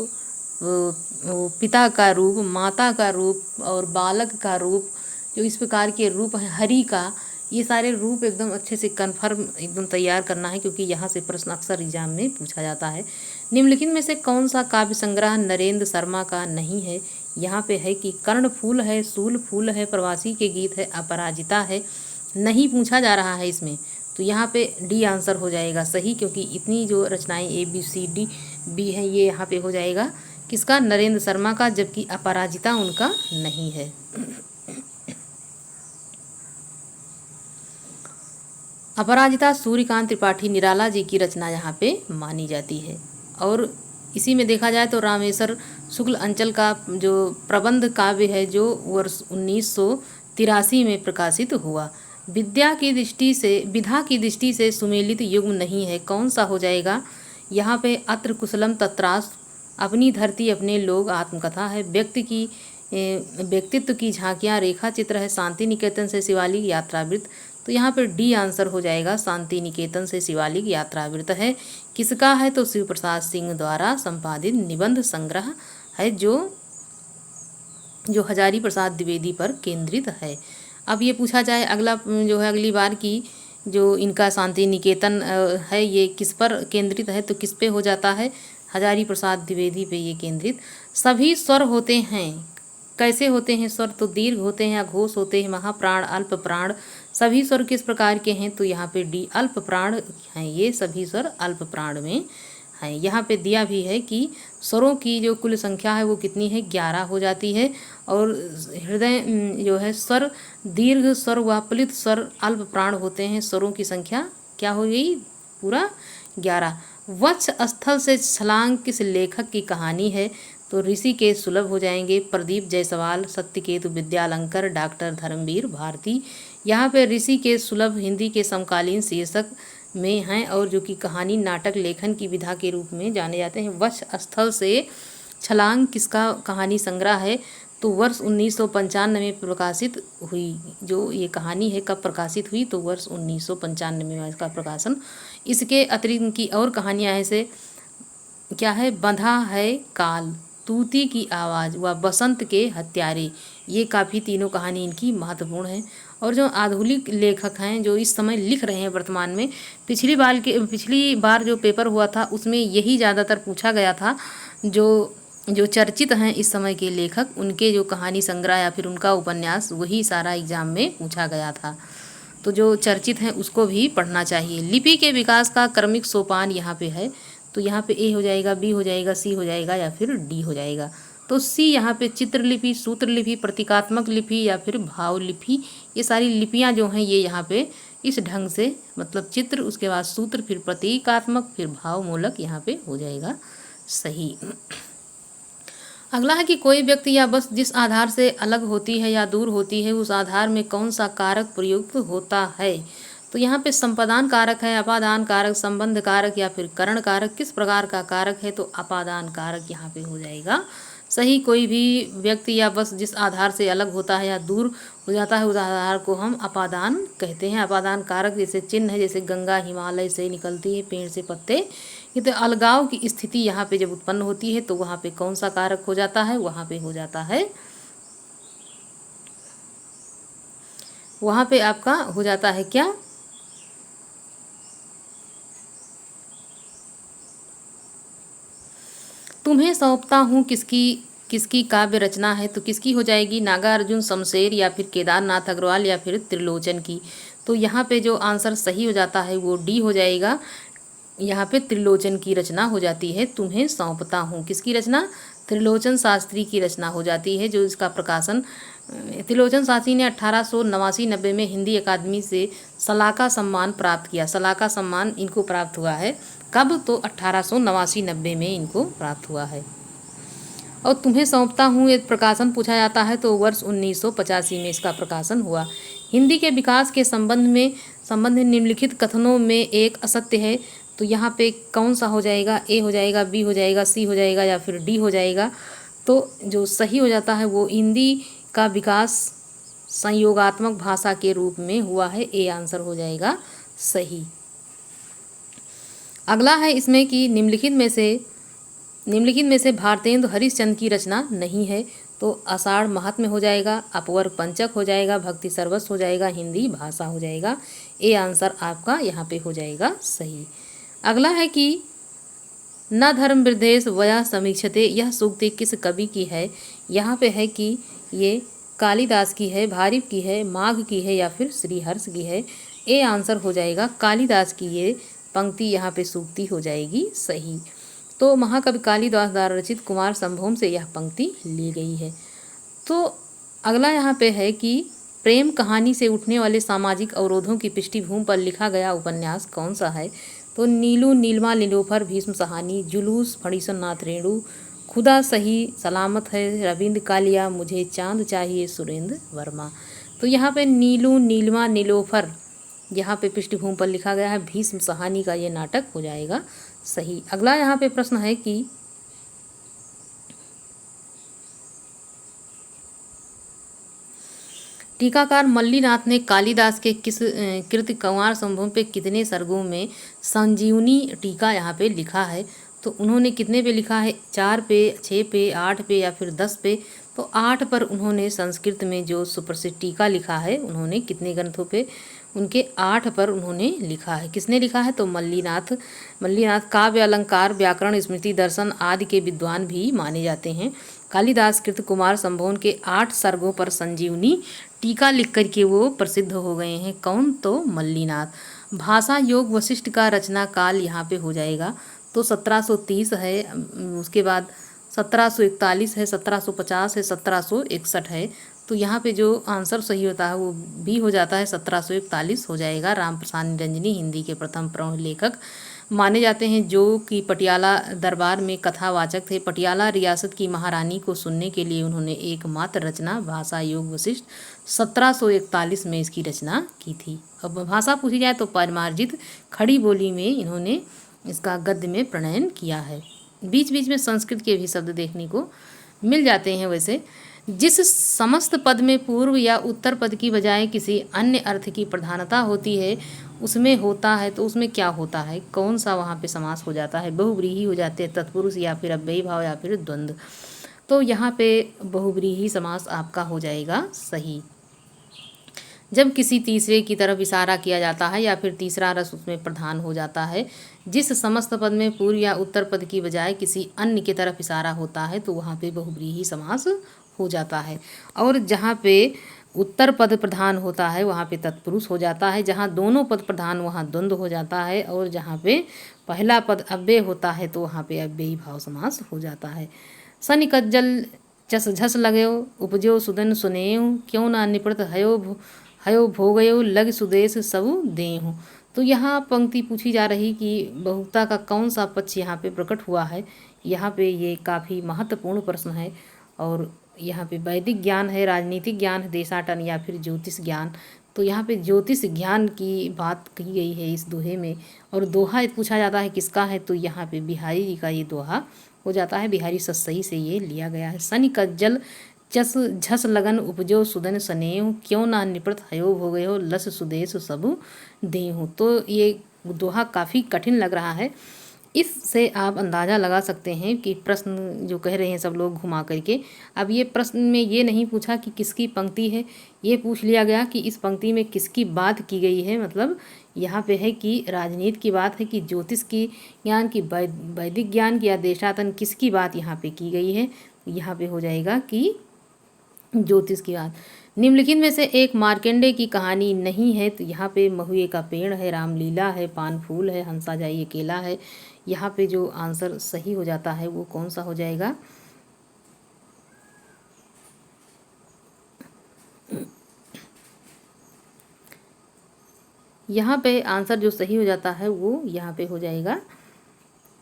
पिता का रूप, माता का रूप और बालक का रूप, जो इस प्रकार के रूप है, हरि का, ये सारे रूप एकदम अच्छे से कन्फर्म एकदम तैयार करना है, क्योंकि यहाँ से प्रश्न अक्सर एग्जाम में पूछा जाता है। निम्नलिखित में से कौन सा काव्य संग्रह नरेंद्र शर्मा का नहीं है। यहाँ पे है कि कर्णफूल है, सूल फूल है, प्रवासी के गीत है, अपराजिता है। नहीं पूछा जा रहा है इसमें, तो यहाँ पे डी आंसर हो जाएगा सही, क्योंकि इतनी जो रचनाएं A B C D B हैं ये यहाँ पे हो जाएगा किसका, नरेंद्र शर्मा का, जबकि अपराजिता उनका नहीं है। अपराजिता सूर्यकांत त्रिपाठी निराला जी की रचना यहाँ पे मानी जाती है। और इसी में देखा जाए तो रामेश्वर शुक्ल अंचल का जो प्रबंध काव्य है जो वर्ष 1983 में प्रकाशित हुआ। विधा की दृष्टि से सुमेलित युग्म नहीं है, कौन सा हो जाएगा। यहाँ पे अत्र कुशलम तत्रास, अपनी धरती अपने लोग, आत्मकथा है, व्यक्तित्व की झांकियाँ, रेखा चित्र है, शांति निकेतन से शिवालिक यात्रावृत्त। तो यहाँ पर डी आंसर हो जाएगा, शांति निकेतन से शिवालिक यात्रावृत्त है। किसका है तो शिव प्रसाद सिंह द्वारा संपादित निबंध संग्रह है जो हजारी प्रसाद द्विवेदी पर केंद्रित है। अब ये पूछा जाए अगला जो है अगली बार की जो इनका शांति निकेतन है ये किस पर केंद्रित है, तो किस पे हो जाता है, हजारी प्रसाद द्विवेदी पे ये केंद्रित। सभी स्वर होते हैं, कैसे होते हैं स्वर, तो दीर्घ होते हैं, अघोष होते हैं, महाप्राण, अल्प प्राण। सभी स्वर किस प्रकार के हैं, तो यहाँ पे डी अल्प प्राण हैं, ये सभी स्वर अल्प प्राण में हैं। यहाँ पे दिया भी है कि स्वरों की जो कुल संख्या है वो कितनी है, 11 हो जाती है। और हृदय जो है स्वर, दीर्घ स्वर व प्लित स्वर अल्प प्राण होते हैं, स्वरों की संख्या क्या हो गई, पूरा 11। वत्स स्थल से छलांग किस लेखक की कहानी है, तो ऋषिकेश सुलभ हो जाएंगे, प्रदीप जायसवाल, सत्यकेतु विद्यालंकर, डॉक्टर धर्मवीर भारती। यहाँ पे ऋषिकेश सुलभ हिंदी के समकालीन शीर्षक में हैं और जो कि कहानी नाटक लेखन की विधा के रूप में जाने जाते हैं। वत्स स्थल से छलांग किसका कहानी संग्रह है, तो वर्ष 1995 में प्रकाशित हुई। जो ये कहानी है कब प्रकाशित हुई, तो वर्ष 1995 में इसका प्रकाशन। इसके अतिरिक्त इनकी और कहानियाँ ऐसे क्या है, बंधा है काल, तूती की आवाज़ व बसंत के हत्यारे, ये काफ़ी तीनों कहानी इनकी महत्वपूर्ण है। और जो आधुनिक लेखक हैं जो इस समय लिख रहे हैं वर्तमान में, पिछली बार जो पेपर हुआ था उसमें यही ज़्यादातर पूछा गया था। जो चर्चित हैं इस समय के लेखक, उनके जो कहानी संग्रह या फिर उनका उपन्यास, वही सारा एग्जाम में पूछा गया था। तो जो चर्चित हैं उसको भी पढ़ना चाहिए। लिपि के विकास का क्रमिक सोपान यहाँ पे है, तो यहाँ पे ए हो जाएगा, बी हो जाएगा, सी हो जाएगा या फिर डी हो जाएगा। तो सी यहाँ पे चित्रलिपि, सूत्रलिपि, प्रतीकात्मक लिपि या फिर भाव लिपि, ये सारी लिपियाँ जो हैं ये यहाँ पे इस ढंग से, मतलब चित्र, उसके बाद सूत्र, फिर प्रतीकात्मक, फिर भावमूलक यहाँ पे हो जाएगा सही। अगला है कि कोई व्यक्ति या वस्तु जिस आधार से अलग होती है या दूर होती है, उस आधार में कौन सा कारक प्रयुक्त होता है। तो यहाँ पे संपादान कारक है, अपादान कारक, संबंध कारक या फिर करण कारक। किस प्रकार का कारक है, तो अपादान कारक यहाँ पे हो जाएगा सही। कोई भी व्यक्ति या वस्तु जिस आधार से अलग होता है या दूर हो जाता है, उस आधार को हम अपादान कहते हैं। अपादान कारक जैसे चिन्ह है, जैसे गंगा हिमालय से निकलती है, पेड़ से पत्ते, ये तो अलगाव की स्थिति यहाँ पे जब उत्पन्न होती है तो वहाँ पे कौन सा कारक हो जाता है, वहाँ पे हो जाता है, वहाँ पे आपका हो जाता है क्या, तुम्हें सौंपता हूँ किसकी काव्य रचना है, तो किसकी हो जाएगी, नागार्जुन शमशेर या फिर केदारनाथ अग्रवाल या फिर त्रिलोचन की। तो यहाँ पे जो आंसर सही हो जाता है वो डी हो जाएगा। यहाँ पे त्रिलोचन की रचना हो जाती है, तुम्हें सौंपता हूँ। किसकी रचना, त्रिलोचन शास्त्री की रचना हो जाती है। जो इसका प्रकाशन त्रिलोचन शास्त्री ने 1889-90 में हिंदी अकादमी से सलाका सम्मान प्राप्त किया। सलाका सम्मान इनको प्राप्त हुआ है कब, तो 1889-90 में इनको प्राप्त हुआ है। और तुम्हें सौंपता हूँ एक प्रकाशन पूछा जाता है तो वर्ष 1985 में इसका प्रकाशन हुआ। हिंदी के विकास के संबंध में निम्नलिखित कथनों में एक असत्य है, तो यहाँ पे कौन सा हो जाएगा, ए हो जाएगा, बी हो जाएगा, सी हो जाएगा या फिर डी हो जाएगा। तो जो सही हो जाता है वो हिंदी का विकास संयोगात्मक भाषा के रूप में हुआ है, ए आंसर हो जाएगा सही। अगला है इसमें कि निम्नलिखित में से भारतेंदु हरिश्चंद्र की रचना नहीं है, तो आषाढ़ महात्म्य हो जाएगा, अपवर्ग पंचक हो जाएगा, भक्ति सर्वस्व हो जाएगा, हिंदी भाषा हो जाएगा। ए आंसर आपका यहाँ पे हो जाएगा सही। अगला है कि न धर्म वृद्धेश वया समीक्षते, यह सूक्ति किस कवि की है। यहाँ पे है कि ये कालिदास की है, भारिप की है, माघ की है या फिर श्रीहर्ष की है। ए आंसर हो जाएगा कालिदास की ये पंक्ति यहाँ पे सूक्ति हो जाएगी सही। तो महाकवि कालिदास द्वारा रचित कुमार संभोम से यह पंक्ति ली गई है। तो अगला यहाँ पे है कि प्रेम कहानी से उठने वाले सामाजिक अवरोधों की पृष्ठभूमि पर लिखा गया उपन्यास कौन सा है। तो नीलू नीलमा नीलोफर भीष्म सहानी, जुलूस फणीसन नाथ रेणु, खुदा सही सलामत है रविंद्र कालिया, मुझे चांद चाहिए सुरेंद्र वर्मा। तो यहाँ पे नीलू नीलमा नीलोफर यहाँ पे पृष्ठभूमि पर लिखा गया है, भीष्म सहानी का ये नाटक हो जाएगा सही। अगला यहाँ पे प्रश्न है कि टीकाकार मल्लीनाथ ने कालिदास के किस कृति कुमार संभव पे कितने सर्गों में संजीवनी टीका यहाँ पे लिखा है। तो उन्होंने कितने पे लिखा है, 4 पे, 6 पे, 8 पे या फिर 10 पे। तो 8 पर उन्होंने संस्कृत में जो सुप्रसिद्ध टीका लिखा है, उन्होंने कितने ग्रंथों पे, उनके 8 पर उन्होंने लिखा है। किसने लिखा है, तो मल्लीनाथ काव्य अलंकार व्याकरण स्मृति दर्शन आदि के विद्वान भी माने जाते हैं। कालिदास कृत कुमार संभव के 8 सर्गों पर संजीवनी टीका लिख कर के वो प्रसिद्ध हो गए हैं। कौन, तो मल्लीनाथ। भाषा योग वशिष्ठ का रचना काल यहाँ पे हो जाएगा, तो 1730 है, उसके बाद 1741 है, 1750 है, 1761 है। तो यहाँ पे जो आंसर सही होता है वो भी हो जाता है, 1741 हो जाएगा। रामप्रसाद निरंजनी हिंदी के प्रथम प्रौढ़ लेखक माने जाते हैं, जो कि पटियाला दरबार में कथावाचक थे। पटियाला रियासत की महारानी को सुनने के लिए उन्होंने एकमात्र रचना भाषा योग वशिष्ठ 1741 में इसकी रचना की थी। अब भाषा पूछी जाए तो परिमार्जित खड़ी बोली में इन्होंने इसका गद्य में प्रणयन किया है। बीच बीच में संस्कृत के भी शब्द देखने को मिल जाते हैं। वैसे जिस समस्त पद में पूर्व या उत्तर पद की बजाय किसी अन्य अर्थ की प्रधानता होती है उसमें होता है, तो उसमें क्या होता है, कौन सा वहाँ पे समास हो जाता है? बहुव्रीहि हो जाते हैं, तत्पुरुष या फिर अव्ययी भाव या फिर द्वंद्व। तो यहाँ पे बहुव्रीहि समास आपका हो जाएगा सही। जब किसी तीसरे की तरफ इशारा किया जाता है या फिर तीसरा रस उसमें प्रधान हो जाता है, जिस समस्त पद में पूर्व या उत्तर पद की बजाय किसी अन्य की तरफ इशारा होता है, तो वहाँ पे बहुव्रीहि समास हो जाता है। और जहाँ पे उत्तर पद प्रधान होता है वहाँ पे तत्पुरुष हो जाता है, जहाँ दोनों पद प्रधान वहाँ द्वंद्व हो जाता है, और जहाँ पे पहला पद अव्यय होता है तो वहाँ पे अव्ययी भाव समास हो जाता है। सन कज्जल चस झस लगयो उपजो सुदन सुनेहु क्यों ना निपृत हयो भोगयो लग सुदेश सबु देहु। तो यहाँ पंक्ति पूछी जा रही कि बहुता का कौन सा पक्ष यहाँ पे प्रकट हुआ है। यहाँ पे ये काफ़ी महत्वपूर्ण प्रश्न है, और यहाँ पे वैदिक ज्ञान है, राजनीतिक ज्ञान है, देशाटन या फिर ज्योतिष ज्ञान। तो यहाँ पे ज्योतिष ज्ञान की बात कही गई है इस दोहे में। और दोहा पूछा जाता है किसका है, तो यहाँ पे बिहारी जी का ये दोहा हो जाता है। बिहारी सतसई से ये लिया गया है। सनि कज्जल चस झस लगन उपजो सुदन सनेहु क्यों ना निपृत हयो भोगयो लस सुदेश सबु देहु। तो ये दोहा काफ़ी कठिन लग रहा है। इससे आप अंदाज़ा लगा सकते हैं कि प्रश्न जो कह रहे हैं सब लोग घुमा करके, अब ये प्रश्न में ये नहीं पूछा कि किसकी पंक्ति है, ये पूछ लिया गया कि इस पंक्ति में किसकी बात की गई है। मतलब यहाँ पे है कि राजनीति की बात है, कि ज्योतिष की ज्ञान की, वैदिक ज्ञान की, या देशाटन किसकी बात यहाँ पे की गई है। यहाँ पे हो जाएगा कि ज्योतिष की बात। निम्नलिखित में से एक मार्कंडे की कहानी नहीं है, तो यहाँ पे महुए का पेड़ है, रामलीला है, पान फूल है, हंसा जाई अकेला है। यहाँ पे जो आंसर सही हो जाता है वो कौन सा हो जाएगा? यहाँ पे आंसर जो सही हो जाता है वो यहाँ पे हो जाएगा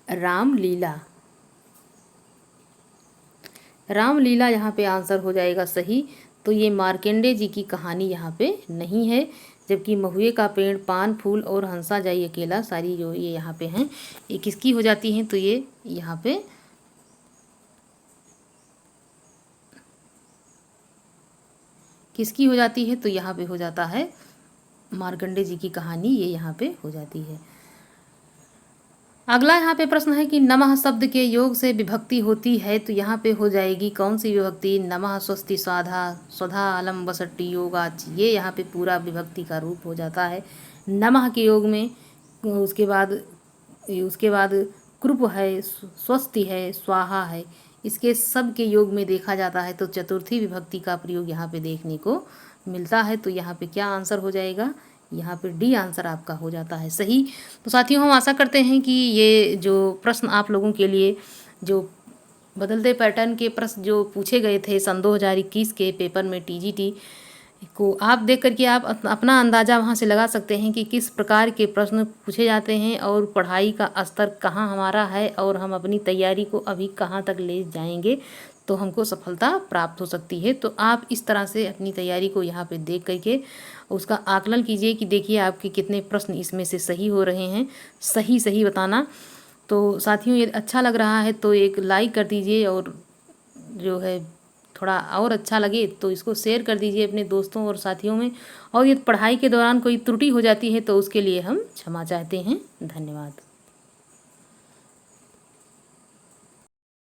रामलीला। रामलीला यहाँ पे आंसर हो जाएगा सही। तो ये मार्कंडे जी की कहानी यहाँ पे नहीं है, जबकि महुए का पेड़, पान फूल और हंसा जाई अकेला सारी जो ये यहाँ पे हैं, ये किसकी हो जाती हैं? तो ये यहाँ पे किसकी हो जाती है? तो यहाँ पे हो जाता है मार्कंडे जी की कहानी, ये यहाँ पे हो जाती है। अगला यहाँ पे प्रश्न है कि नमः शब्द के योग से विभक्ति होती है, तो यहाँ पे हो जाएगी कौन सी विभक्ति? नमः स्वस्ति स्वाधा स्वधा अलम वसट्टी योगाच, ये यहाँ पे पूरा विभक्ति का रूप हो जाता है। नमः के योग में उसके बाद कृप है, स्वस्ति है, स्वाहा है, इसके सब के योग में देखा जाता है तो चतुर्थी विभक्ति का प्रयोग यहाँ पे देखने को मिलता है। तो यहाँ पे क्या आंसर हो जाएगा? यहाँ पे डी आंसर आपका हो जाता है सही। तो साथियों, हम आशा करते हैं कि ये जो प्रश्न आप लोगों के लिए, जो बदलते पैटर्न के प्रश्न जो पूछे गए थे सन 2021 के पेपर में टीजीटी को, आप देख करके आप अपना अंदाज़ा वहाँ से लगा सकते हैं कि किस प्रकार के प्रश्न पूछे जाते हैं और पढ़ाई का स्तर कहाँ हमारा है और हम अपनी तैयारी को अभी कहाँ तक ले जाएंगे तो हमको सफलता प्राप्त हो सकती है। तो आप इस तरह से अपनी तैयारी को यहाँ पे देख करके उसका आकलन कीजिए कि देखिए आपके कितने प्रश्न इसमें से सही हो रहे हैं। सही बताना। तो साथियों, ये अच्छा लग रहा है तो एक लाइक कर दीजिए, और जो है थोड़ा और अच्छा लगे तो इसको शेयर कर दीजिए अपने दोस्तों और साथियों में। और ये पढ़ाई के दौरान कोई त्रुटि हो जाती है तो उसके लिए हम क्षमा चाहते हैं। धन्यवाद।